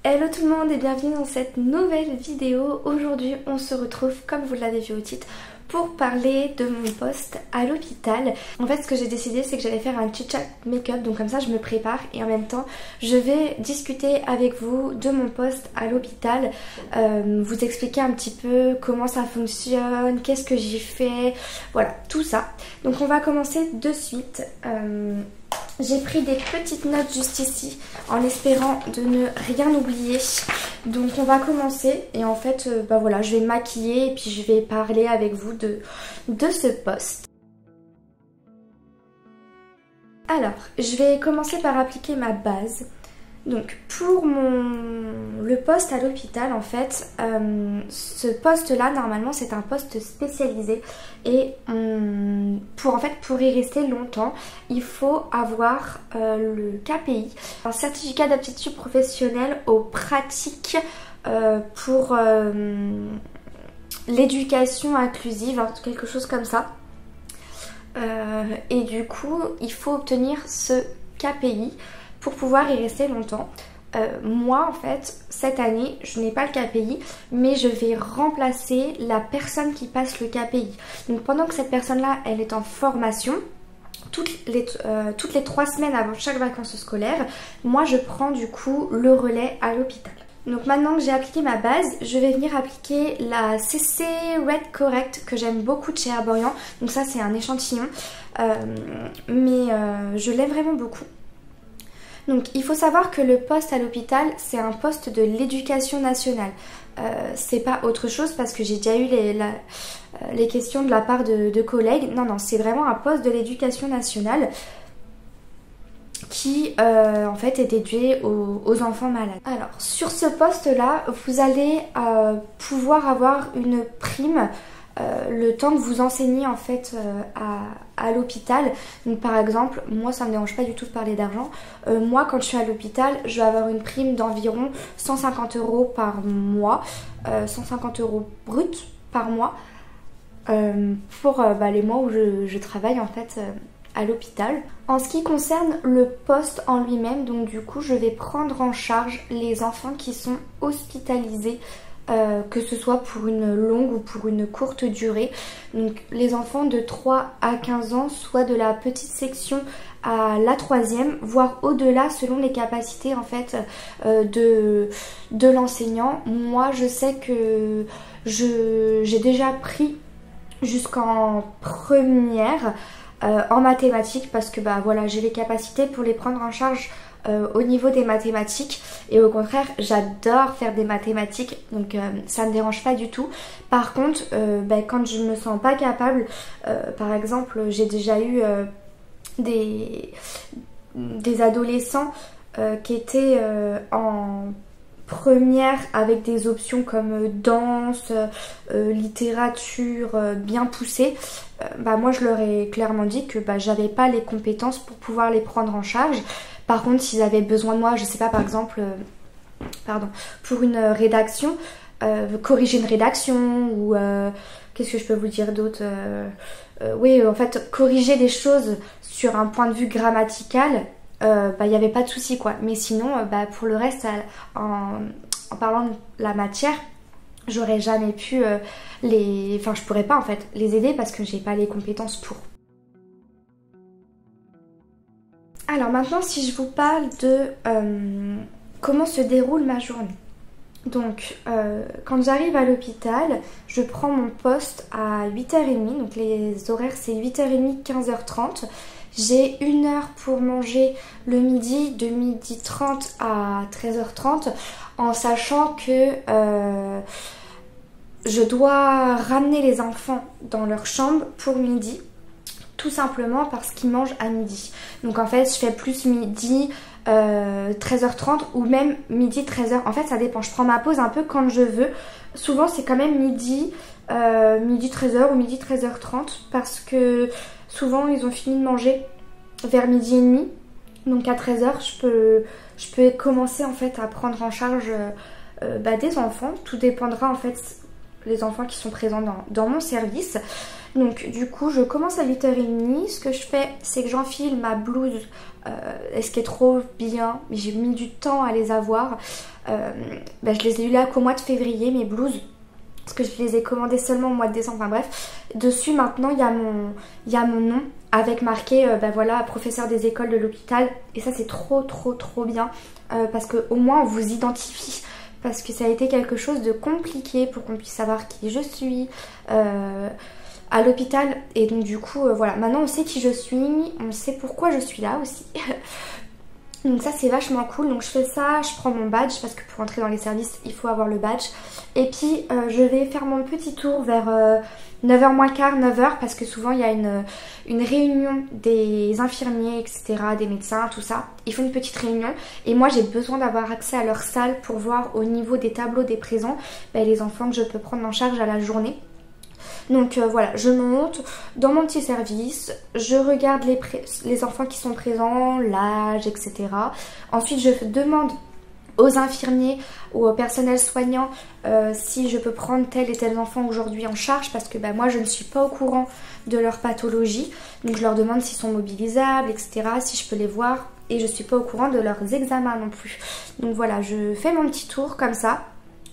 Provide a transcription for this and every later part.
Hello tout le monde et bienvenue dans cette nouvelle vidéo. Aujourd'hui on se retrouve, comme vous l'avez vu au titre, pour parler de mon poste à l'hôpital. En fait ce que j'ai décidé c'est que j'allais faire un chit chat make-up, donc comme ça je me prépare et en même temps je vais discuter avec vous de mon poste à l'hôpital, vous expliquer un petit peu comment ça fonctionne, qu'est-ce que j'y fais, voilà tout ça. Donc on va commencer de suite. J'ai pris des petites notes juste ici en espérant de ne rien oublier. Donc on va commencer et en fait voilà, je vais me maquiller et puis je vais parler avec vous de ce poste. Alors je vais commencer par appliquer ma base. Donc pour le poste à l'hôpital en fait, ce poste là normalement c'est un poste spécialisé et pour y rester longtemps il faut avoir le KPI, un certificat d'aptitude professionnelle aux pratiques pour l'éducation inclusive, quelque chose comme ça. Et du coup il faut obtenir ce KPI pour pouvoir y rester longtemps. Moi en fait cette année je n'ai pas le KPI mais je vais remplacer la personne qui passe le KPI. Donc pendant que cette personne là elle est en formation, toutes les 3 semaines avant chaque vacances scolaires, moi je prends du coup le relais à l'hôpital. Donc maintenant que j'ai appliqué ma base, je vais venir appliquer la CC Red Correct que j'aime beaucoup de chez Herborian. Donc ça c'est un échantillon mais je l'aime vraiment beaucoup. Donc il faut savoir que le poste à l'hôpital c'est un poste de l'éducation nationale. C'est pas autre chose parce que j'ai déjà eu les questions de la part de collègues. Non, c'est vraiment un poste de l'éducation nationale qui en fait est dédié aux enfants malades. Alors sur ce poste là vous allez pouvoir avoir une prime le temps que vous enseignez en fait à l'hôpital. Donc par exemple, moi ça me dérange pas du tout de parler d'argent. Moi quand je suis à l'hôpital, je vais avoir une prime d'environ 150 € par mois, 150 € brut par mois pour les mois où je travaille en fait à l'hôpital. En ce qui concerne le poste en lui-même, donc du coup je vais prendre en charge les enfants qui sont hospitalisés, que ce soit pour une longue ou pour une courte durée. Donc les enfants de 3 à 15 ans, soit de la petite section à la 3e, voire au-delà selon les capacités en fait de l'enseignant. Moi je sais que j'ai déjà pris jusqu'en première en mathématiques parce que voilà, j'ai les capacités pour les prendre en charge au niveau des mathématiques et au contraire j'adore faire des mathématiques, donc ça ne me dérange pas du tout. Par contre quand je me sens pas capable, par exemple j'ai déjà eu des adolescents qui étaient en première avec des options comme danse, littérature bien poussée. Moi je leur ai clairement dit que j'avais pas les compétences pour pouvoir les prendre en charge. Par contre s'ils avaient besoin de moi, je sais pas, par exemple pour une rédaction, corriger une rédaction ou qu'est-ce que je peux vous dire d'autre, oui en fait corriger des choses sur un point de vue grammatical, il n'y avait pas de souci quoi. Mais sinon pour le reste en parlant de la matière, j'aurais jamais pu je pourrais pas en fait les aider parce que j'ai pas les compétences pour. Alors maintenant si je vous parle de comment se déroule ma journée. Donc quand j'arrive à l'hôpital, je prends mon poste à 8h30, donc les horaires c'est 8h30, 15h30. J'ai 1 heure pour manger le midi, de 12h30 à 13h30, en sachant que je dois ramener les enfants dans leur chambre pour midi, tout simplement parce qu'ils mangent à midi. Donc en fait je fais plus midi 13h30 ou même midi 13h. En fait ça dépend, je prends ma pause un peu quand je veux. Souvent c'est quand même midi 13h ou midi 13h30 parce que souvent ils ont fini de manger vers midi et demi. Donc à 13h je peux commencer en fait à prendre en charge des enfants. Tout dépendra en fait les enfants qui sont présents dans mon service. Donc du coup je commence à 8h30. Ce que je fais c'est que j'enfile ma blouse, ce qui est trop bien, mais j'ai mis du temps à les avoir. Je les ai eu là qu'au mois de février, mes blouses, parce que je les ai commandées seulement au mois de décembre, enfin bref. Dessus maintenant il y a mon nom avec marqué voilà, professeur des écoles de l'hôpital, et ça c'est trop bien, parce que au moins on vous identifie, parce que ça a été quelque chose de compliqué pour qu'on puisse savoir qui je suis à l'hôpital. Et donc du coup voilà, maintenant on sait qui je suis, on sait pourquoi je suis là aussi. Donc ça c'est vachement cool. Donc je fais ça, je prends mon badge parce que pour entrer dans les services il faut avoir le badge. Et puis je vais faire mon petit tour vers 9h moins quart, 9h, parce que souvent il y a une réunion des infirmiers, etc., des médecins, tout ça. Ils font une petite réunion et moi j'ai besoin d'avoir accès à leur salle pour voir au niveau des tableaux des présents les enfants que je peux prendre en charge à la journée. Donc voilà, je monte dans mon petit service, je regarde les enfants qui sont présents, l'âge, etc. Ensuite je demande aux infirmiers ou au personnel soignant si je peux prendre tel et tel enfant aujourd'hui en charge, parce que moi je ne suis pas au courant de leur pathologie. Donc je leur demande s'ils sont mobilisables, etc., si je peux les voir, et je ne suis pas au courant de leurs examens non plus. Donc voilà, je fais mon petit tour comme ça.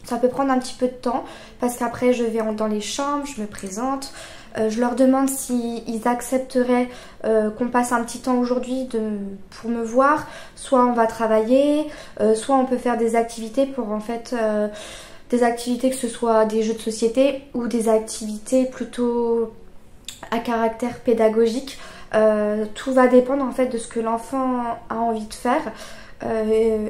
Ça peut prendre un petit peu de temps parce qu'après je vais dans les chambres, je me présente, je leur demande s'ils accepteraient qu'on passe un petit temps aujourd'hui pour me voir. Soit on va travailler, soit on peut faire des activités pour en fait des activités, que ce soit des jeux de société ou des activités plutôt à caractère pédagogique. Tout va dépendre en fait de ce que l'enfant a envie de faire.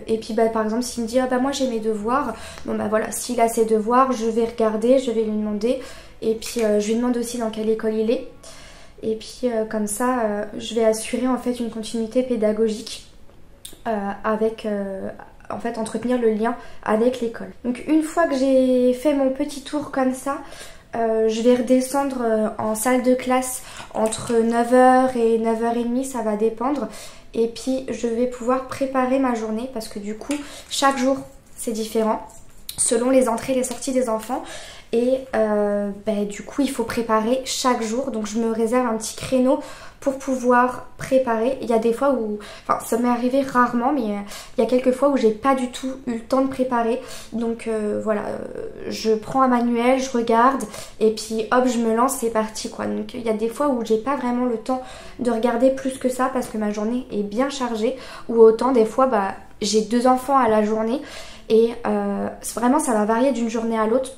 Et puis par exemple s'il me dit moi j'ai mes devoirs, bon voilà, s'il a ses devoirs je vais regarder, je vais lui demander, et puis je lui demande aussi dans quelle école il est, et puis comme ça je vais assurer en fait une continuité pédagogique avec en fait entretenir le lien avec l'école. Donc une fois que j'ai fait mon petit tour comme ça, je vais redescendre en salle de classe entre 9h et 9h30, ça va dépendre. Et puis je vais pouvoir préparer ma journée, parce que du coup chaque jour c'est différent selon les entrées et les sorties des enfants. Et du coup il faut préparer chaque jour. Donc je me réserve un petit créneau pour pouvoir préparer. Il y a des fois où, enfin ça m'est arrivé rarement, mais il y a quelques fois où j'ai pas du tout eu le temps de préparer. Donc voilà, je prends un manuel, je regarde et puis hop je me lance, c'est parti quoi. Donc il y a des fois où j'ai pas vraiment le temps de regarder plus que ça parce que ma journée est bien chargée, ou autant des fois j'ai 2 enfants à la journée et vraiment ça va varier d'une journée à l'autre.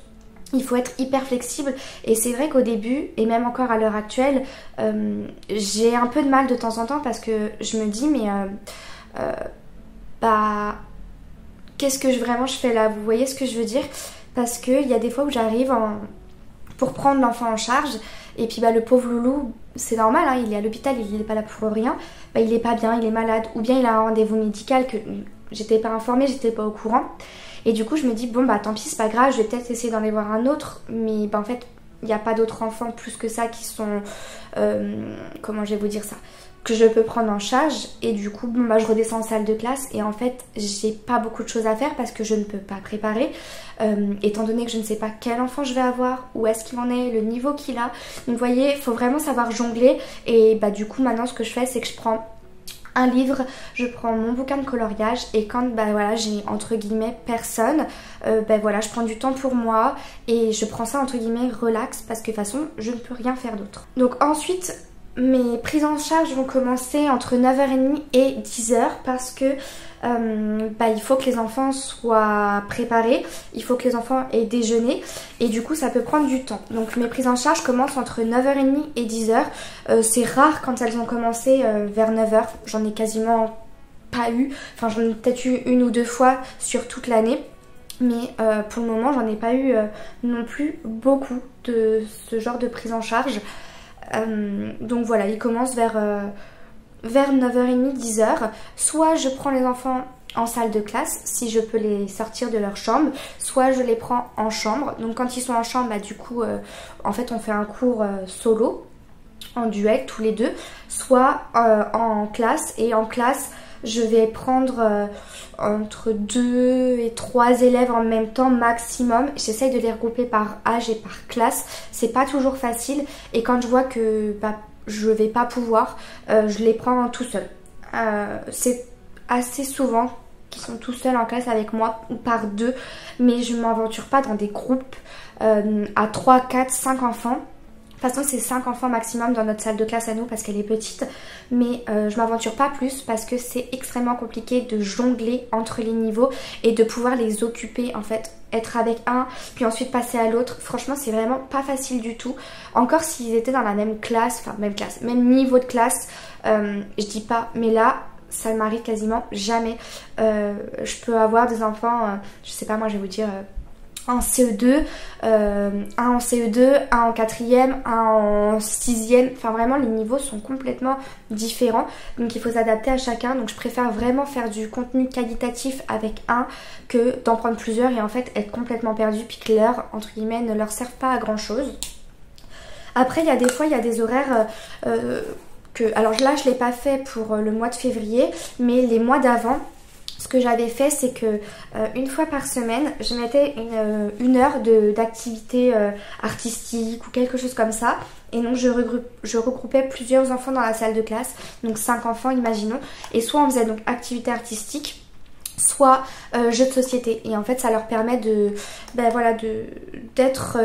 Il faut être hyper flexible, et c'est vrai qu'au début et même encore à l'heure actuelle j'ai un peu de mal de temps en temps, parce que je me dis mais qu'est-ce que vraiment je fais là, vous voyez ce que je veux dire? Parce qu'il y a des fois où j'arrive pour prendre l'enfant en charge, et puis le pauvre loulou, c'est normal hein, il est à l'hôpital, il n'est pas là pour rien, il est pas bien, il est malade, ou bien il a un rendez-vous médical que j'étais pas informée, j'étais pas au courant. Et du coup je me dis tant pis, c'est pas grave, je vais peut-être essayer d'en aller voir un autre. Mais en fait il n'y a pas d'autres enfants plus que ça qui sont comment je vais vous dire ça, que je peux prendre en charge. Et du coup je redescends en salle de classe, et en fait j'ai pas beaucoup de choses à faire parce que je ne peux pas préparer étant donné que je ne sais pas quel enfant je vais avoir, où est-ce qu'il en est, le niveau qu'il a. Donc vous voyez, il faut vraiment savoir jongler. Et du coup maintenant ce que je fais c'est que je prends un livre, je prends mon bouquin de coloriage, et quand voilà, j'ai entre guillemets personne, voilà, je prends du temps pour moi et je prends ça entre guillemets relax, parce que de toute façon je ne peux rien faire d'autre. Donc ensuite mes prises en charge vont commencer entre 9h30 et 10h, parce que il faut que les enfants soient préparés, il faut que les enfants aient déjeuné, et du coup ça peut prendre du temps. Donc mes prises en charge commencent entre 9h30 et 10h. C'est rare quand elles ont commencé vers 9h, j'en ai quasiment pas eu, enfin j'en ai peut-être eu 1 ou 2 fois sur toute l'année. Mais pour le moment j'en ai pas eu non plus beaucoup de ce genre de prise en charge. Donc voilà, ils commencent vers 9h30, 10h. Soit je prends les enfants en salle de classe, si je peux les sortir de leur chambre, soit je les prends en chambre. Donc quand ils sont en chambre, du coup, en fait on fait un cours solo, en duel tous les deux, soit en classe. Et en classe, je vais prendre entre 2 et 3 élèves en même temps maximum. J'essaye de les regrouper par âge et par classe. C'est pas toujours facile et quand je vois que je vais pas pouvoir, je les prends tout seul. C'est assez souvent qu'ils sont tout seuls en classe avec moi ou par deux, mais je m'aventure pas dans des groupes à 3, 4, 5 enfants. De toute façon, c'est 5 enfants maximum dans notre salle de classe à nous parce qu'elle est petite. Mais je m'aventure pas plus parce que c'est extrêmement compliqué de jongler entre les niveaux et de pouvoir les occuper en fait. Être avec un, puis ensuite passer à l'autre. Franchement, c'est vraiment pas facile du tout. Encore s'ils étaient dans la même classe, enfin même classe, même niveau de classe, je dis pas. Mais là, ça ne m'arrive quasiment jamais. Je peux avoir des enfants, je sais pas moi, je vais vous dire... en CE2, un en CE2, un en 4e, un en 6e. Enfin vraiment les niveaux sont complètement différents. Donc il faut s'adapter à chacun. Donc je préfère vraiment faire du contenu qualitatif avec un que d'en prendre plusieurs et en fait être complètement perdu puis que l'heure entre guillemets ne leur serve pas à grand chose. Après il y a des fois il y a des horaires alors là je ne l'ai pas fait pour le mois de février mais les mois d'avant. Ce que j'avais fait, c'est que une fois par semaine, je mettais une heure d'activité artistique ou quelque chose comme ça. Et donc je regroupais plusieurs enfants dans la salle de classe, donc 5 enfants imaginons. Et soit on faisait donc activité artistique, soit jeux de société. Et en fait ça leur permet d'être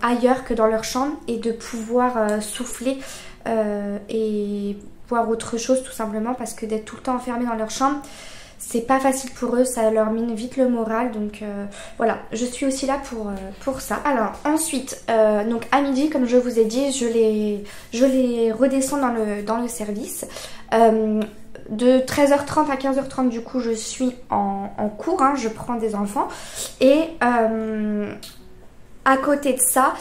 ailleurs que dans leur chambre et de pouvoir souffler et voir autre chose tout simplement parce que d'être tout le temps enfermé dans leur chambre, c'est pas facile pour eux, ça leur mine vite le moral, donc voilà, je suis aussi là pour ça. Alors ensuite, donc à midi, comme je vous ai dit, je les redescends dans le service. De 13h30 à 15h30 du coup je suis en cours, hein, je prends des enfants et à côté de ça,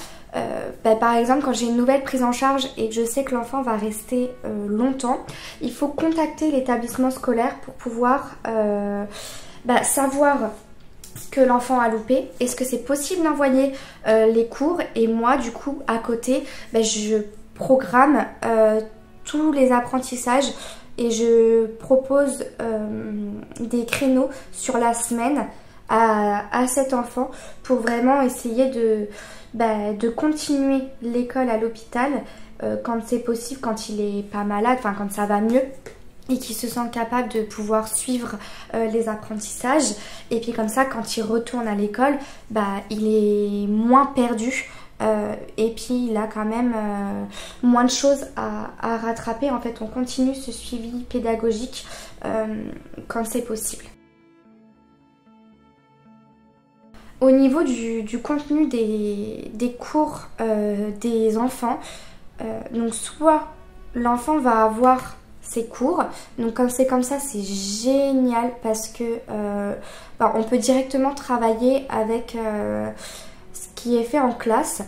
par exemple quand j'ai une nouvelle prise en charge et que je sais que l'enfant va rester longtemps, il faut contacter l'établissement scolaire pour pouvoir savoir ce que l'enfant a loupé. Est-ce que c'est possible d'envoyer les cours et moi du coup à côté je programme tous les apprentissages et je propose des créneaux sur la semaine à cet enfant pour vraiment essayer de continuer l'école à l'hôpital quand c'est possible, quand il est pas malade, enfin quand ça va mieux et qu'il se sent capable de pouvoir suivre les apprentissages. Et puis comme ça, quand il retourne à l'école, il est moins perdu et puis il a quand même moins de choses à rattraper. En fait, on continue ce suivi pédagogique quand c'est possible. Au niveau du contenu des cours des enfants, donc soit l'enfant va avoir ses cours, donc comme c'est comme ça c'est génial parce que on peut directement travailler avec ce qui est fait en classe.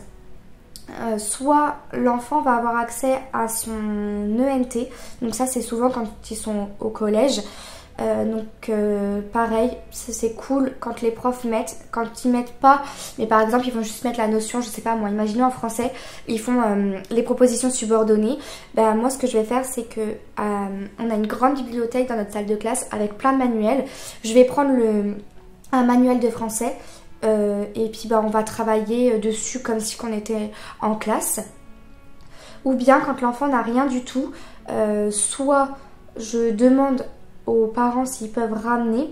Soit l'enfant va avoir accès à son ENT, donc ça c'est souvent quand ils sont au collège. Pareil, c'est cool quand les profs mettent, quand ils mettent pas, mais par exemple ils vont juste mettre la notion, je sais pas moi, imaginez en français, ils font les propositions subordonnées. Moi ce que je vais faire c'est que on a une grande bibliothèque dans notre salle de classe avec plein de manuels. Je vais prendre un manuel de français et puis on va travailler dessus comme si on était en classe. Ou bien quand l'enfant n'a rien du tout, soit je demande aux parents s'ils peuvent ramener,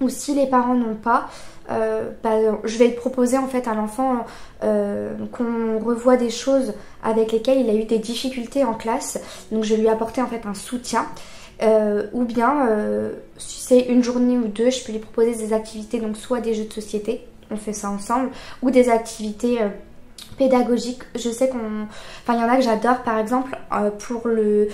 ou si les parents n'ont pas, je vais proposer en fait à l'enfant qu'on revoie des choses avec lesquelles il a eu des difficultés en classe, donc je vais lui apporter en fait un soutien. Ou bien si c'est une journée ou deux, je peux lui proposer des activités, donc soit des jeux de société, on fait ça ensemble, ou des activités pédagogique. Je sais il y en a que j'adore, par exemple pour le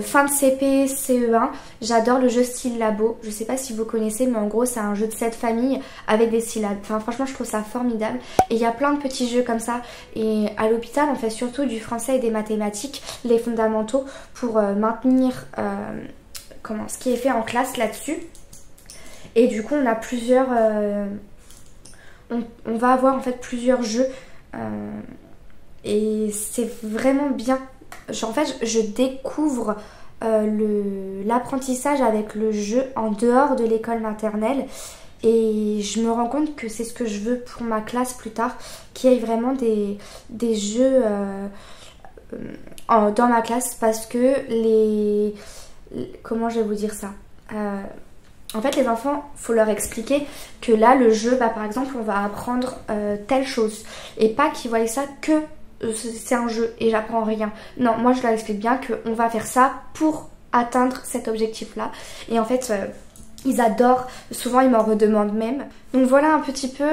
fin de CP, CE1, j'adore le jeu style labo. Je sais pas si vous connaissez, mais en gros c'est un jeu de 7 familles avec des syllabes. Enfin franchement je trouve ça formidable et il y a plein de petits jeux comme ça. Et à l'hôpital on fait surtout du français et des mathématiques, les fondamentaux, pour maintenir ce qui est fait en classe là-dessus. Et du coup on a plusieurs on va avoir en fait plusieurs jeux et c'est vraiment bien. En fait je découvre l'apprentissage avec le jeu en dehors de l'école maternelle. Et je me rends compte que c'est ce que je veux pour ma classe plus tard, qu'il y ait vraiment des jeux dans ma classe, parce que comment je vais vous dire ça, en fait les enfants, faut leur expliquer que là le jeu, par exemple on va apprendre telle chose, et pas qu'ils voient ça que c'est un jeu et j'apprends rien. Non, moi je leur explique bien qu'on va faire ça pour atteindre cet objectif là, et en fait ils adorent, souvent ils m'en redemandent même. Donc voilà un petit peu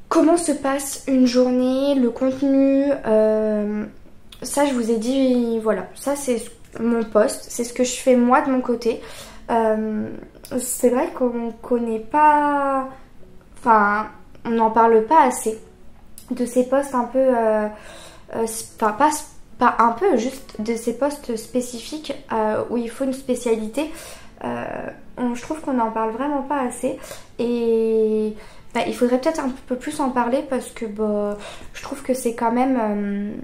comment se passe une journée, le contenu, ça je vous ai dit, voilà, ça c'est mon poste, c'est ce que je fais moi de mon côté. C'est vrai qu'on connaît pas, enfin on n'en parle pas assez de ces postes un peu, enfin pas un peu, juste de ces postes spécifiques où il faut une spécialité. Je trouve qu'on n'en parle vraiment pas assez, et il faudrait peut-être un peu plus en parler, parce que je trouve que c'est quand même,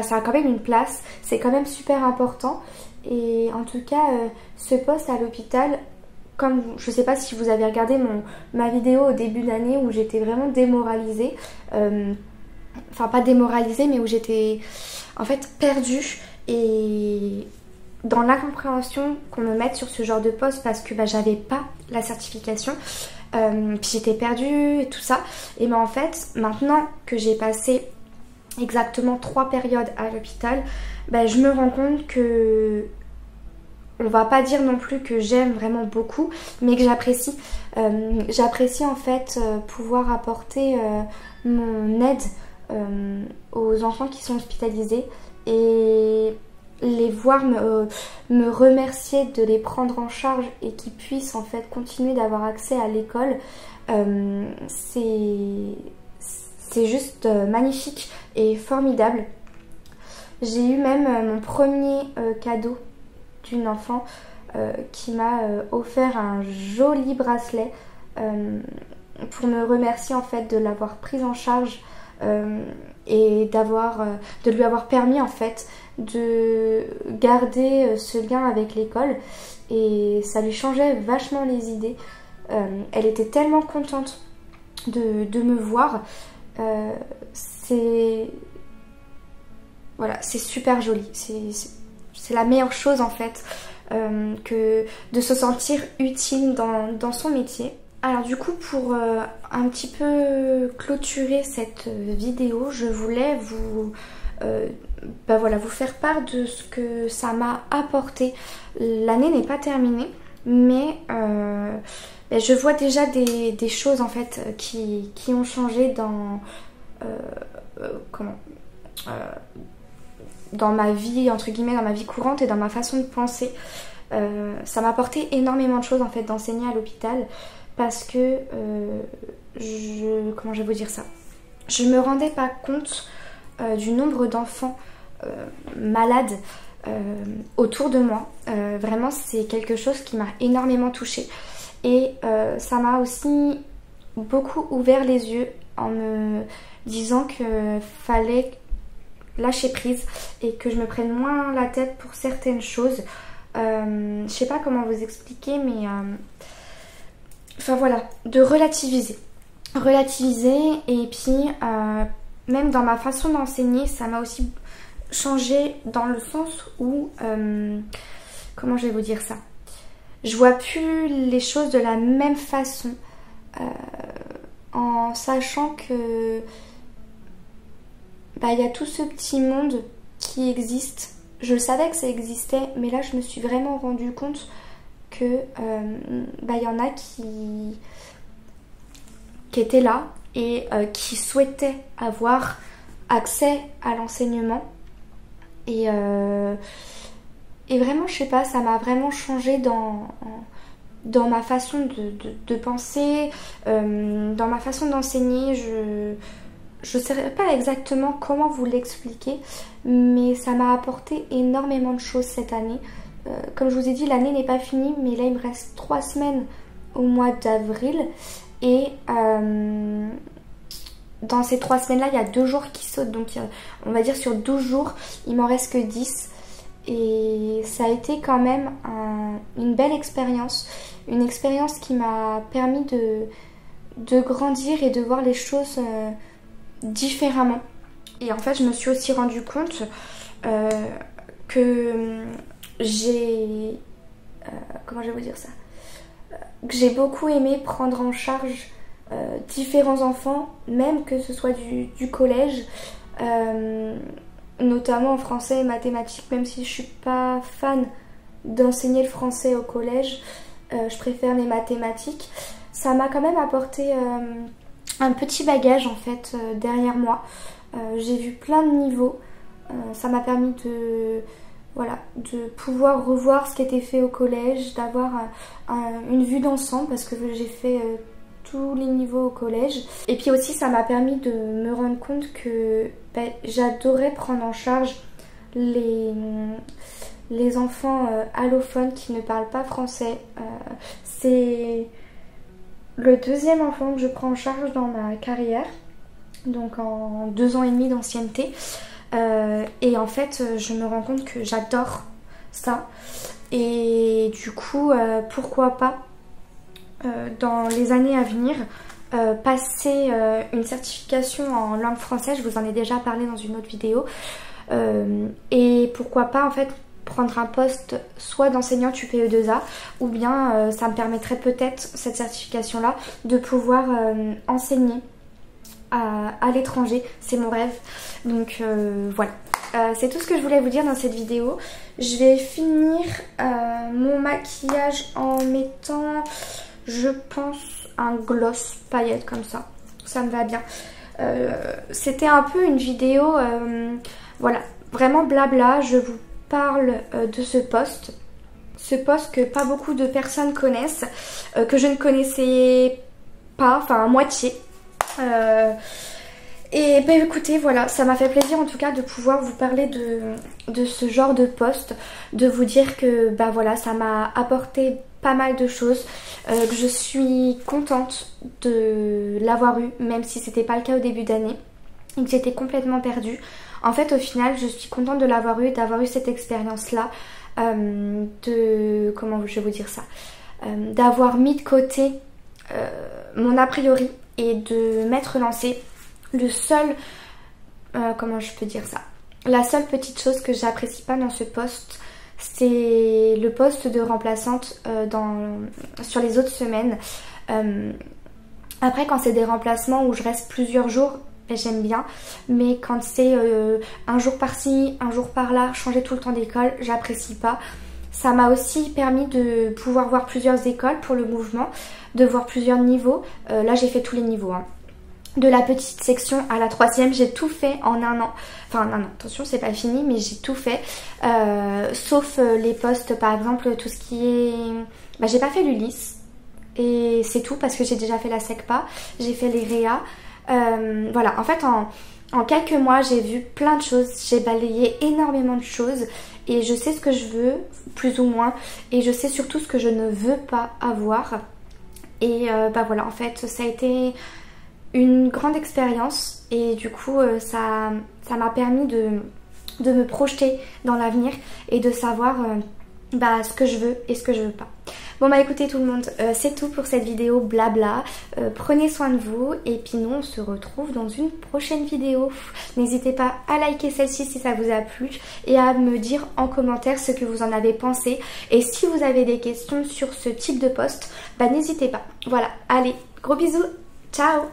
ça a quand même une place, c'est quand même super important. Et en tout cas ce poste à l'hôpital, comme je sais pas si vous avez regardé ma vidéo au début d'année où j'étais vraiment démoralisée, enfin pas démoralisée mais où j'étais en fait perdue, et dans l'incompréhension qu'on me mette sur ce genre de poste, parce que j'avais pas la certification, puis j'étais perdue et tout ça. Et en fait maintenant que j'ai passé exactement 3 périodes à l'hôpital, je me rends compte que on va pas dire non plus que j'aime vraiment beaucoup, mais que j'apprécie. J'apprécie en fait pouvoir apporter mon aide aux enfants qui sont hospitalisés, et les voir me remercier de les prendre en charge et qu'ils puissent en fait continuer d'avoir accès à l'école. C'est juste magnifique et formidable. J'ai eu même mon premier cadeau d'une enfant qui m'a offert un joli bracelet pour me remercier en fait de l'avoir prise en charge et de lui avoir permis en fait de garder ce lien avec l'école, et ça lui changeait vachement les idées. Elle était tellement contente de me voir. C'est super joli, c'est la meilleure chose en fait, que de se sentir utile dans son métier. Alors du coup, pour un petit peu clôturer cette vidéo, je voulais vous faire part de ce que ça m'a apporté. L'année n'est pas terminée, mais je vois déjà des choses en fait qui ont changé dans ma vie, entre guillemets, dans ma vie courante et dans ma façon de penser. Ça m'a apporté énormément de choses en fait d'enseigner à l'hôpital, parce que comment je vais vous dire ça, je me rendais pas compte du nombre d'enfants malades autour de moi. Vraiment c'est quelque chose qui m'a énormément touchée, et ça m'a aussi beaucoup ouvert les yeux en me disant que fallait lâcher prise et que je me prenne moins la tête pour certaines choses. Je sais pas comment vous expliquer, mais enfin voilà, de relativiser, et puis même dans ma façon d'enseigner, ça m'a aussi changé dans le sens où comment je vais vous dire ça, je vois plus les choses de la même façon, en sachant que il y a tout ce petit monde qui existe. Je savais que ça existait, mais là je me suis vraiment rendu compte que y en a qui étaient là et qui souhaitaient avoir accès à l'enseignement, et vraiment je sais pas, ça m'a vraiment changé dans ma façon de penser, dans ma façon d'enseigner. Je ne sais pas exactement comment vous l'expliquer, mais ça m'a apporté énormément de choses cette année. Comme je vous ai dit, l'année n'est pas finie, mais là il me reste 3 semaines au mois d'avril, et dans ces 3 semaines là il y a 2 jours qui sautent, donc on va dire sur 12 jours il m'en reste que 10, et ça a été quand même une belle expérience, une expérience qui m'a permis de grandir et de voir les choses différemment. Et en fait je me suis aussi rendu compte que comment je vais vous dire ça, que j'ai beaucoup aimé prendre en charge différents enfants, même que ce soit du collège, notamment en français et mathématiques, même si je suis pas fan d'enseigner le français au collège, je préfère les mathématiques. Ça m'a quand même apporté un petit bagage en fait derrière moi. J'ai vu plein de niveaux, ça m'a permis de pouvoir revoir ce qui était fait au collège, d'avoir une vue d'ensemble parce que j'ai fait tous les niveaux au collège. Et puis aussi ça m'a permis de me rendre compte que j'adorais prendre en charge les enfants allophones qui ne parlent pas français. C'est le deuxième enfant que je prends en charge dans ma carrière, donc en 2 ans et demi d'ancienneté. Et en fait je me rends compte que j'adore ça et du coup pourquoi pas dans les années à venir passer une certification en langue française. Je vous en ai déjà parlé dans une autre vidéo, et pourquoi pas en fait prendre un poste soit d'enseignante UPE2A ou bien ça me permettrait peut-être cette certification là de pouvoir enseigner à l'étranger, c'est mon rêve. Donc voilà, c'est tout ce que je voulais vous dire dans cette vidéo. Je vais finir mon maquillage en mettant, je pense, un gloss paillettes comme ça me va bien. C'était un peu une vidéo voilà, vraiment blabla. Je vous parle de ce poste que pas beaucoup de personnes connaissent, que je ne connaissais pas, enfin à moitié. Et ben écoutez, voilà, ça m'a fait plaisir en tout cas de pouvoir vous parler de ce genre de poste, de vous dire que bah voilà, ça m'a apporté pas mal de choses, que je suis contente de l'avoir eu, même si c'était pas le cas au début d'année et que j'étais complètement perdue. En fait au final je suis contente de l'avoir eu, d'avoir eu cette expérience là, comment je vais vous dire ça, d'avoir mis de côté mon a priori et de m'être lancée. Le seul, comment je peux dire ça, la seule petite chose que j'apprécie pas dans ce poste, c'est le poste de remplaçante sur les autres semaines. Après quand c'est des remplacements où je reste plusieurs jours, j'aime bien, mais quand c'est un jour par-ci, un jour par-là, changer tout le temps d'école, j'apprécie pas. Ça m'a aussi permis de pouvoir voir plusieurs écoles pour le mouvement, de voir plusieurs niveaux. Là j'ai fait tous les niveaux, hein. De la petite section à la 3e, j'ai tout fait en 1 an. Enfin en 1 an, attention c'est pas fini, mais j'ai tout fait. Sauf les postes par exemple, tout ce qui est... Bah, j'ai pas fait l'ULIS et c'est tout parce que j'ai déjà fait la SECPA, j'ai fait les REA. Voilà, en fait en quelques mois j'ai vu plein de choses, j'ai balayé énormément de choses et je sais ce que je veux, plus ou moins, et je sais surtout ce que je ne veux pas avoir. Et bah voilà, en fait ça a été une grande expérience et du coup ça m'a permis de me projeter dans l'avenir et de savoir bah, ce que je veux et ce que je veux pas. Bon bah écoutez tout le monde, c'est tout pour cette vidéo blabla. Prenez soin de vous et puis nous on se retrouve dans une prochaine vidéo. N'hésitez pas à liker celle-ci si ça vous a plu et à me dire en commentaire ce que vous en avez pensé. Et si vous avez des questions sur ce type de poste, bah n'hésitez pas. Voilà, allez, gros bisous, ciao.